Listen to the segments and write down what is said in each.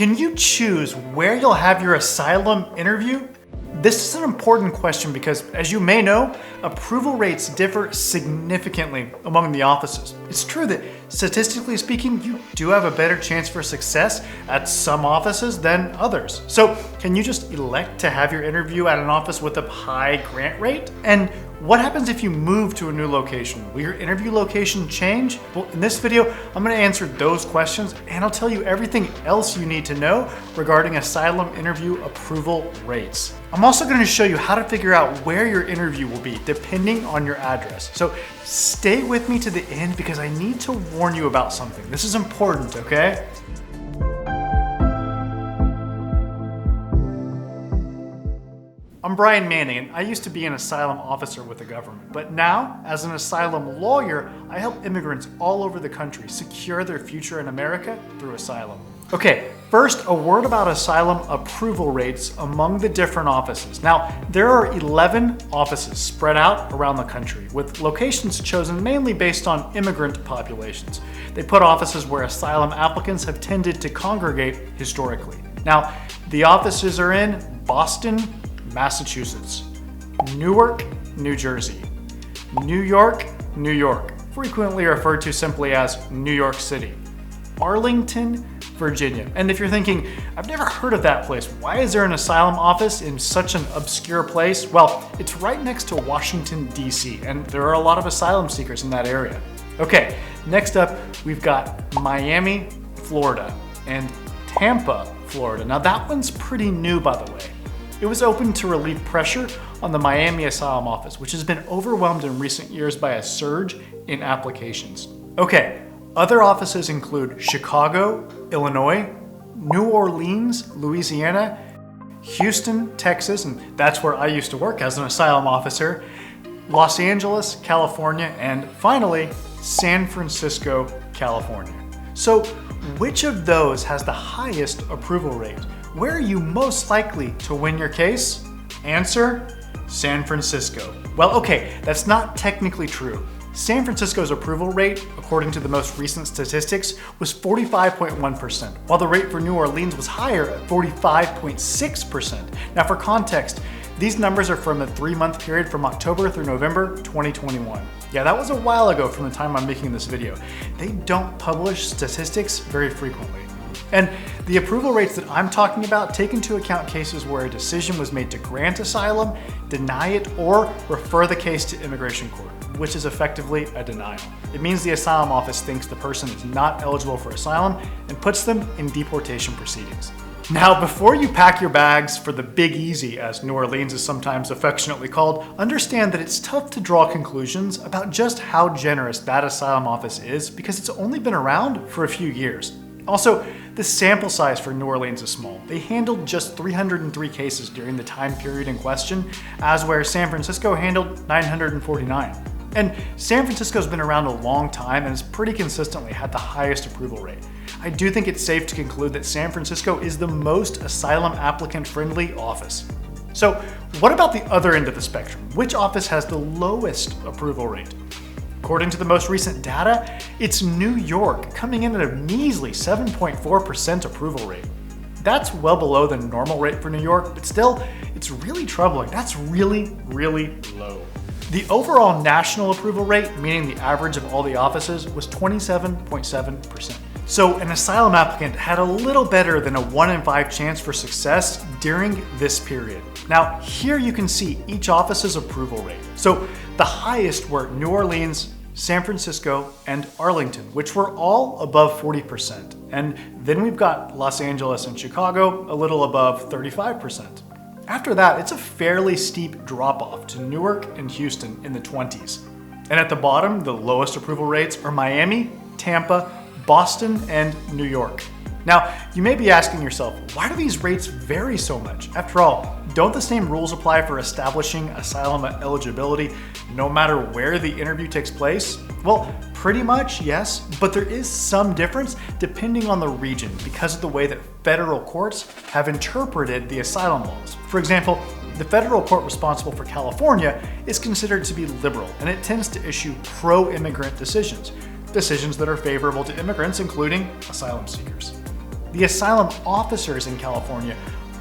Can you choose where you'll have your asylum interview? This is an important question because, as you may know, approval rates differ significantly among the offices. It's true that, statistically speaking, you do have a better chance for success at some offices than others. So, can you just elect to have your interview at an office with a high grant rate? And what happens if you move to a new location? Will your interview location change? Well, in this video, I'm going to answer those questions, and I'll tell you everything else you need to know regarding asylum interview approval rates. I'm also going to show you how to figure out where your interview will be depending on your address. So stay with me to the end because I need to warn you about something. This is important, okay? I'm Brian Manning, and I used to be an asylum officer with the government, but now, as an asylum lawyer, I help immigrants all over the country secure their future in America through asylum. Okay, first, a word about asylum approval rates among the different offices. Now, there are 11 offices spread out around the country, with locations chosen mainly based on immigrant populations. They put offices where asylum applicants have tended to congregate historically. Now, the offices are in Boston, Massachusetts, Newark, New Jersey, New York, New York, frequently referred to simply as New York City, Arlington, Virginia. And if you're thinking, I've never heard of that place, why is there an asylum office in such an obscure place? Well, it's right next to Washington, D.C., and there are a lot of asylum seekers in that area. Okay, next up, we've got Miami, Florida, and Tampa, Florida. Now that one's pretty new, by the way. It was opened to relieve pressure on the Miami Asylum Office, which has been overwhelmed in recent years by a surge in applications. Okay, other offices include Chicago, Illinois, New Orleans, Louisiana, Houston, Texas, and that's where I used to work as an asylum officer, Los Angeles, California, and finally, San Francisco, California. So, which of those has the highest approval rate? Where are you most likely to win your case? Answer, San Francisco. Well, okay, that's not technically true. San Francisco's approval rate, according to the most recent statistics, was 45.1%, while the rate for New Orleans was higher at 45.6%. Now for context, these numbers are from a 3-month period from October through November 2021. Yeah, that was a while ago from the time I'm making this video. They don't publish statistics very frequently. And the approval rates that I'm talking about take into account cases where a decision was made to grant asylum, deny it, or refer the case to immigration court, which is effectively a denial. It means the asylum office thinks the person is not eligible for asylum and puts them in deportation proceedings. Now, before you pack your bags for the Big Easy, as New Orleans is sometimes affectionately called, understand that it's tough to draw conclusions about just how generous that asylum office is because it's only been around for a few years. Also, the sample size for New Orleans is small. They handled just 303 cases during the time period in question, as where San Francisco handled 949. And San Francisco's been around a long time and has pretty consistently had the highest approval rate. I do think it's safe to conclude that San Francisco is the most asylum applicant-friendly office. So, what about the other end of the spectrum? Which office has the lowest approval rate? According to the most recent data, it's New York, coming in at a measly 7.4% approval rate. That's well below the normal rate for New York, but still, it's really troubling. That's really, really low. The overall national approval rate, meaning the average of all the offices, was 27.7%. So an asylum applicant had a little better than a 1 in 5 chance for success during this period. Now, here you can see each office's approval rate. So the highest were New Orleans, San Francisco, and Arlington, which were all above 40%. And then we've got Los Angeles and Chicago, a little above 35%. After that, it's a fairly steep drop-off to Newark and Houston in the 20s. And at the bottom, the lowest approval rates are Miami, Tampa, Boston, and New York. Now, you may be asking yourself, why do these rates vary so much? After all, don't the same rules apply for establishing asylum eligibility no matter where the interview takes place? Well, pretty much, yes, but there is some difference depending on the region because of the way that federal courts have interpreted the asylum laws. For example, the federal court responsible for California is considered to be liberal, and it tends to issue pro-immigrant decisions that are favorable to immigrants, including asylum seekers. The asylum officers in California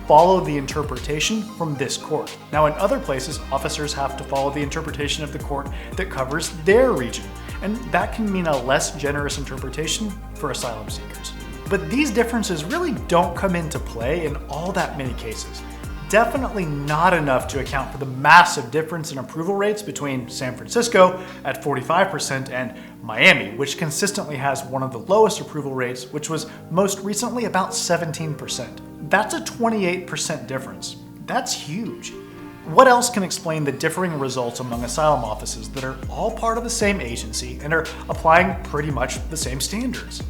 follow the interpretation from this court. Now, in other places, officers have to follow the interpretation of the court that covers their region, and that can mean a less generous interpretation for asylum seekers. But these differences really don't come into play in all that many cases. Definitely not enough to account for the massive difference in approval rates between San Francisco at 45% and Miami, which consistently has one of the lowest approval rates, which was most recently about 17%. That's a 28% difference. That's huge. What else can explain the differing results among asylum offices that are all part of the same agency and are applying pretty much the same standards?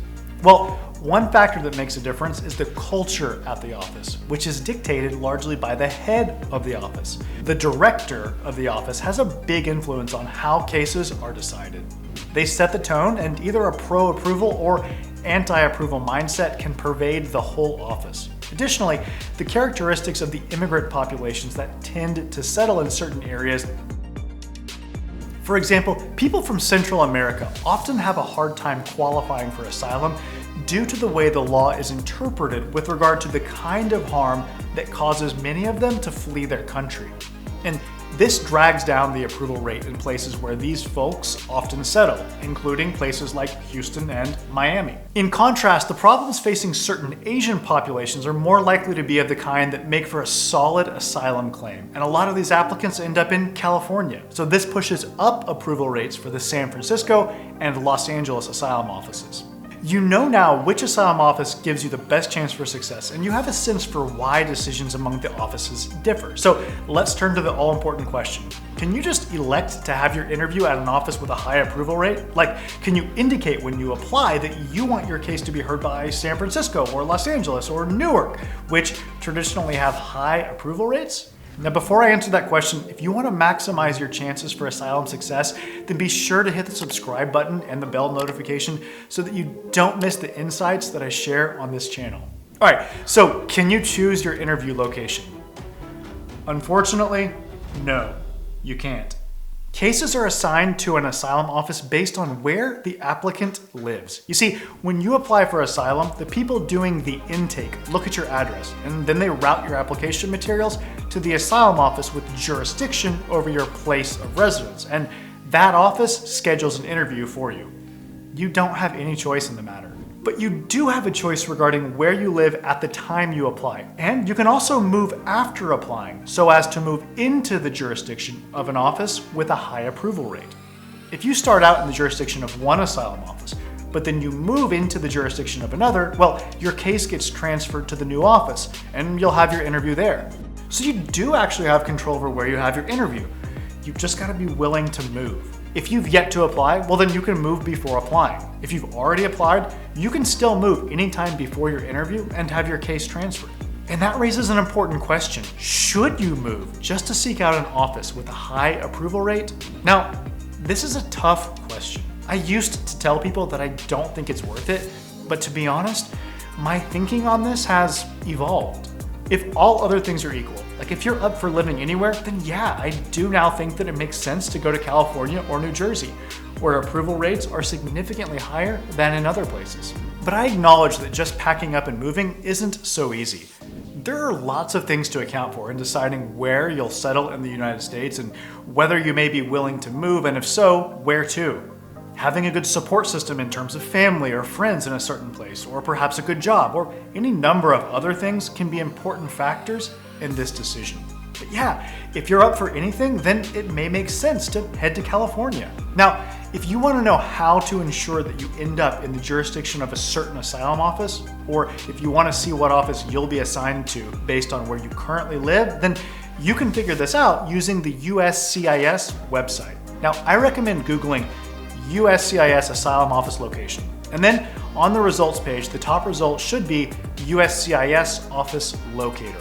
Well, one factor that makes a difference is the culture at the office, which is dictated largely by the head of the office. The director of the office has a big influence on how cases are decided. They set the tone, and either a pro-approval or anti-approval mindset can pervade the whole office. Additionally, the characteristics of the immigrant populations that tend to settle in certain areas. For example, people from Central America often have a hard time qualifying for asylum due to the way the law is interpreted with regard to the kind of harm that causes many of them to flee their country. And this drags down the approval rate in places where these folks often settle, including places like Houston and Miami. In contrast, the problems facing certain Asian populations are more likely to be of the kind that make for a solid asylum claim, and a lot of these applicants end up in California. So this pushes up approval rates for the San Francisco and Los Angeles asylum offices. You know now which asylum office gives you the best chance for success, and you have a sense for why decisions among the offices differ. So let's turn to the all-important question. Can you just elect to have your interview at an office with a high approval rate? Like, can you indicate when you apply that you want your case to be heard by San Francisco or Los Angeles or Newark, which traditionally have high approval rates? Now, before I answer that question, if you want to maximize your chances for asylum success, then be sure to hit the subscribe button and the bell notification so that you don't miss the insights that I share on this channel. All right, so can you choose your interview location? Unfortunately, no, you can't. Cases are assigned to an asylum office based on where the applicant lives. You see, when you apply for asylum, the people doing the intake look at your address, and then they route your application materials to the asylum office with jurisdiction over your place of residence, and that office schedules an interview for you. You don't have any choice in the matter. But you do have a choice regarding where you live at the time you apply. And you can also move after applying so as to move into the jurisdiction of an office with a high approval rate. If you start out in the jurisdiction of one asylum office, but then you move into the jurisdiction of another, well, your case gets transferred to the new office and you'll have your interview there. So you do actually have control over where you have your interview. You've just got to be willing to move. If you've yet to apply, well then you can move before applying. If you've already applied, you can still move anytime before your interview and have your case transferred. And that raises an important question. Should you move just to seek out an office with a high approval rate? Now, this is a tough question. I used to tell people that I don't think it's worth it, but to be honest, my thinking on this has evolved. If all other things are equal, like if you're up for living anywhere, then yeah, I do now think that it makes sense to go to California or New Jersey, where approval rates are significantly higher than in other places. But I acknowledge that just packing up and moving isn't so easy. There are lots of things to account for in deciding where you'll settle in the United States and whether you may be willing to move, and if so, where to. Having a good support system in terms of family or friends in a certain place, or perhaps a good job, or any number of other things can be important factors in this decision. But yeah, if you're up for anything, then it may make sense to head to California. Now, if you want to know how to ensure that you end up in the jurisdiction of a certain asylum office, or if you want to see what office you'll be assigned to based on where you currently live, then you can figure this out using the USCIS website. Now, I recommend Googling USCIS asylum office location. And then on the results page, the top result should be USCIS office locator.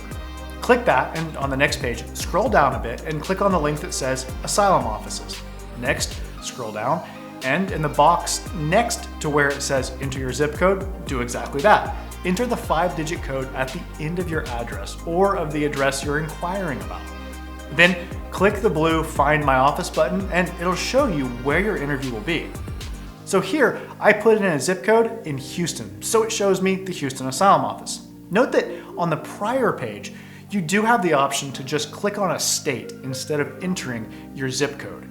Click that, and on the next page, scroll down a bit and click on the link that says asylum offices. Next, scroll down, and in the box next to where it says enter your zip code, do exactly that. Enter the 5-digit code at the end of your address or of the address you're inquiring about. Then click the blue Find My Office button and it'll show you where your interview will be. So here, I put in a zip code in Houston, so it shows me the Houston Asylum Office. Note that on the prior page, you do have the option to just click on a state instead of entering your zip code.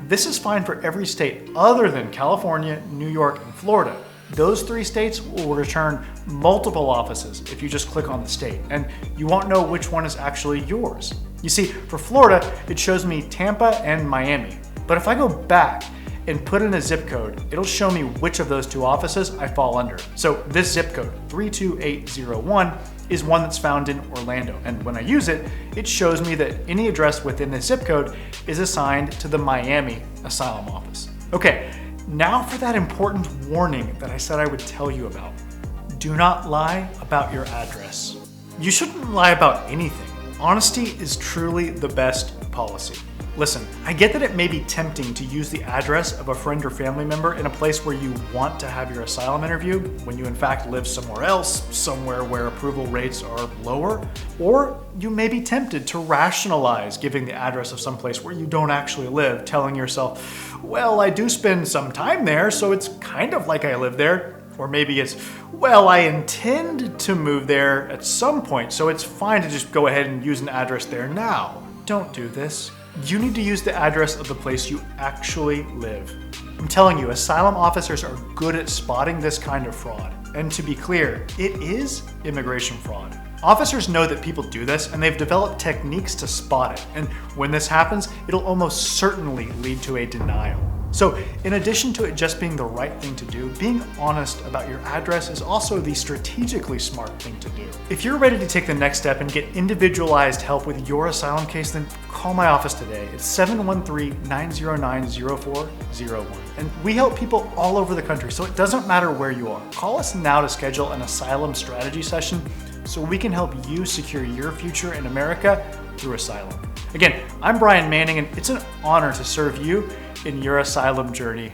This is fine for every state other than California, New York, and Florida. Those 3 states will return multiple offices if you just click on the state, and you won't know which one is actually yours. You see, for Florida, it shows me Tampa and Miami. But if I go back and put in a zip code, it'll show me which of those 2 offices I fall under. So this zip code, 32801, is one that's found in Orlando. And when I use it, it shows me that any address within this zip code is assigned to the Miami Asylum Office. Okay, now for that important warning that I said I would tell you about. Do not lie about your address. You shouldn't lie about anything. Honesty is truly the best policy. Listen, I get that it may be tempting to use the address of a friend or family member in a place where you want to have your asylum interview, when you in fact live somewhere else, somewhere where approval rates are lower. Or you may be tempted to rationalize giving the address of some place where you don't actually live, telling yourself, well, I do spend some time there, so it's kind of like I live there. Or maybe it's, well, I intend to move there at some point, so it's fine to just go ahead and use an address there now. Don't do this. You need to use the address of the place you actually live. I'm telling you, asylum officers are good at spotting this kind of fraud. And to be clear, it is immigration fraud. Officers know that people do this, and they've developed techniques to spot it. And when this happens, it'll almost certainly lead to a denial. So in addition to it just being the right thing to do, being honest about your address is also the strategically smart thing to do. If you're ready to take the next step and get individualized help with your asylum case, then call my office today. It's 713-909-0401. And we help people all over the country, so it doesn't matter where you are. Call us now to schedule an asylum strategy session so we can help you secure your future in America through asylum. Again, I'm Brian Manning, and it's an honor to serve you in your asylum journey